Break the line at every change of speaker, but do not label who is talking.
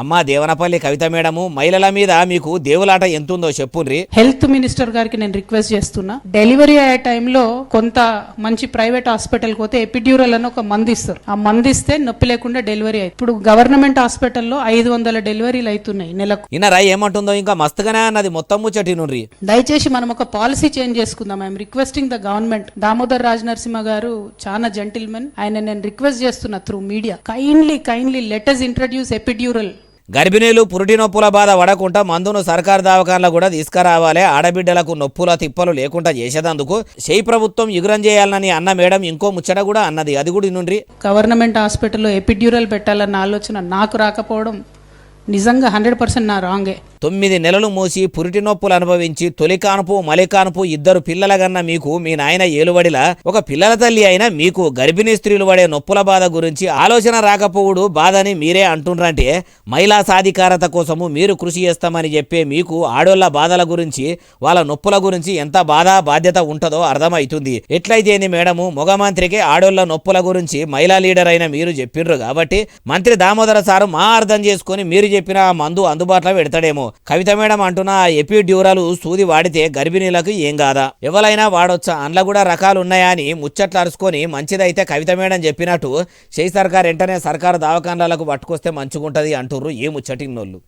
అమ్మా దేవనపల్లి కవిత మేడము మహిళల మీద మీకు దేవులాట ఎంతుందో చెప్పుండ్రి.
హెల్త్ మినిస్టర్ గారికి నేను రిక్వెస్ట్ చేస్తున్నా, డెలివరీ అయ్యే టైంలో కొంత మంచి ప్రైవేట్ హాస్పిటల్కి పోతే ఎపిడ్యూరల్ అని ఒక మందు ఇస్తారు. ఆ మందు ఇస్తే నొప్పి లేకుండా డెలివరీ అయ్యి ఇప్పుడు గవర్నమెంట్ హాస్పిటల్లో 500 డెలివరీలు అవుతున్నాయి నెలకు.
ఇన్నరా ఏమంటుందో ఇంకా మస్తుగానే అన్నది మొత్తం ముచ్చటి నుండి.
దయచేసి మనం ఒక పాలసీ చేంజ్ చేసుకుందాం. I'm requesting the government. Damodar Raj Narasimha గారు చాలా జెంటిల్మెన్, ఆయన నేను రిక్వెస్ట్ చేస్తున్నా through media, kindly let us introduce epidural.
గర్భిణీలు పురిటి నొప్పుల బాధ పడకుండా మందును సర్కారు దవాఖానలో కూడా తీసుకురావాలి. ఆడబిడ్డలకు నొప్పుల తిప్పలు లేకుండా చేసేదందుకు ప్రభుత్వం యుగురం చేయాలని అన్న మేడం ఇంకో ముచ్చట కూడా అన్నది. అది కూడా నుండి
గవర్నమెంట్ హాస్పిటల్లో ఎపిడ్యూరల్ పెట్టాలన్న ఆలోచన నాకు రాకపోవడం నిజంగా 100% నా రాంగే.
9 నెలలు మోసి పురిటి నొప్పులు అనుభవించి తొలి కానుపు మలి కానుపు 2 పిల్లల గన్న మీకు మీ నాయన ఏలుబడిలా ఒక పిల్లల తల్లి అయినా మీకు గర్భిణీ స్త్రీలు పడే నొప్పుల బాధ గురించి ఆలోచన రాకపోవుడు బాధని మీరే అంటుండ్రంటే మహిళా సాధికారత కోసము మీరు కృషి చేస్తామని చెప్పే మీకు ఆడోళ్ల బాధల గురించి వాళ్ళ నొప్పుల గురించి ఎంత బాధ బాధ్యత ఉంటుందో అర్థమవుతుంది. ఎట్లయితేని మేడము మగ మంత్రికి ఆడోళ్ల నొప్పుల గురించి మహిళా లీడర్ అయిన మీరు చెప్పిండ్రు కాబట్టి మంత్రి దామోదర సారు మా అర్థం చేసుకుని మీరు చెప్పిన మందు అందుబాటులో పెడతాడేమో. కవిత మేడం అంటున్న ఎపిడ్యూరాలు సూది వాడితే గర్భిణీలకు ఏం కాదా, ఎవరైనా వాడొచ్చా, అందులో కూడా రకాలు ఉన్నాయా అని ముచ్చట్లు అరుచుకొని మంచిదైతే కవిత మేడం చెప్పినట్టు సర్కార్ వెంటనే సర్కారు దవాఖానాలకు పట్టుకొస్తే మంచిగుంటది అంటుర్రు ఈ ముచ్చటిన్నోళ్ళు.